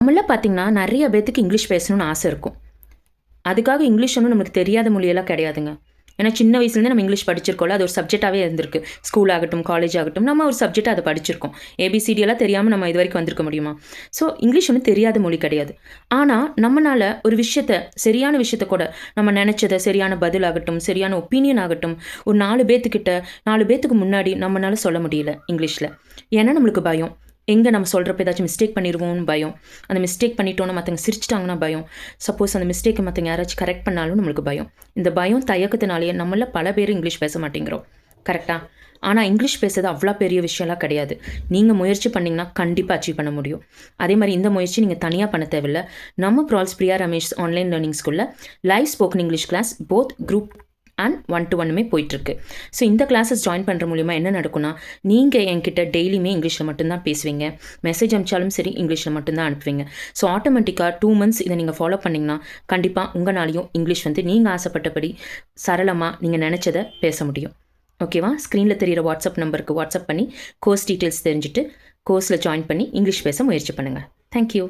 நம்மள பார்த்தீங்கன்னா, நெறைய பேத்துக்கு இங்கிலீஷ் பேசணும்னு ஆசை இருக்கும். அதுக்காக இங்கிலீஷ் ஒண்ணும் நமக்கு தெரியாத மொழியெல்லாம் கிடையாதுங்க. ஏன்னா சின்ன வயசுலேருந்து நம்ம இங்கிலீஷ் படிச்சிருக்கோம்ல, அது ஒரு சப்ஜெக்ட்டாவே இருந்திருக்கு. ஸ்கூல் ஆகட்டும், காலேஜ் ஆகட்டும், நம்ம ஒரு சப்ஜெக்ட்டா அத படிச்சிருக்கோம். ஏபிசிடி எல்லாம் தெரியாம நம்ம இதுவரைக்கும் வந்திருக்க முடியுமா? ஸோ இங்கிலீஷ் ஒண்ணும் தெரியாத மொழி கிடையாது. ஆனா, நம்மனால ஒரு விஷயத்த சரியான விஷயத்த கூட நம்ம நெனச்சத சரியான பதில் ஆகட்டும், சரியான ஒப்பீனியன் ஆகட்டும், ஒரு 4 பேத்துக்கிட்ட 4 பேத்துக்கு முன்னாடி நம்மனால சொல்ல முடியல இங்கிலீஷ்ல. ஏன்னா நம்மளுக்கு பயம். எங்க நம்ம சொல்றப்ப ஏதாச்சும் மிஸ்டேக் பண்ணிருவோம்னு பயம். அந்த மிஸ்டேக் பண்ணிட்டோம்னா மத்தவங்க சிரிச்சுட்டாங்கன்னா பயம். சப்போஸ் அந்த மிஸ்டேக்க மத்தவங்க யாராச்சும் கரெக்ட் பண்ணாலும் நம்மளுக்கு பயம். இந்த பயம், தயக்கத்தினாலேயே நம்மள பல பேர் இங்கிலீஷ் பேச மாட்டேங்கிறோம். கரெக்ட்டா? ஆனா இங்கிலீஷ் பேசுறது அவ்ளோ பெரிய விஷயம்லாம் கிடையாது. நீங்க முயற்சி பண்ணீங்கன்னா கண்டிப்பா அச்சீவ் பண்ண முடியும். அதே மாரி இந்த முயற்சி நீங்க தனியா பண்ண தேவையில்ல. நம்ம ப்ரால்ஸ் பிரியா ரமேஷ் ஆன்லைன் லேர்னிங் ஸ்கூல்ல live spoken English class both group and 1 to 1மே போயிட்டுருக்கு. ஸோ இந்த கிளாஸஸ் ஜாயின் பண்ணுற மூலியமா என்ன நடக்கும்னா, நீங்க என்கிட்ட டெய்லியுமே இங்கிலீஷ்ல மட்டும் தான் பேசுவீங்க. மெசேஜ் அனுப்பிச்சாலும் சரி, இங்கிலீஷ்ல மட்டும் தான் அனுப்புவீங்க. ஸோ ஆட்டோமேட்டிக்கா 2 மந்த்ஸ் இத நீங்க ஃபாலோ பண்ணீங்கன்னா, கண்டிப்பா உங்கனாலயும் இங்கிலீஷ் வந்து நீங்க ஆசைப்பட்டபடி சரளமா நீங்க நெனச்சத பேச முடியும். ஓகேவா? ஸ்க்ரீன்ல தெரியிற வாட்ஸ்அப் நம்பருக்கு வாட்ஸ்அப் பண்ணி கோர்ஸ் டீட்டெயில்ஸ் தெரிஞ்சுட்டு, கோர்ஸ்ல ஜாயின் பண்ணி இங்கிலீஷ் பேச முயற்சி பண்ணுங்க. Thank you.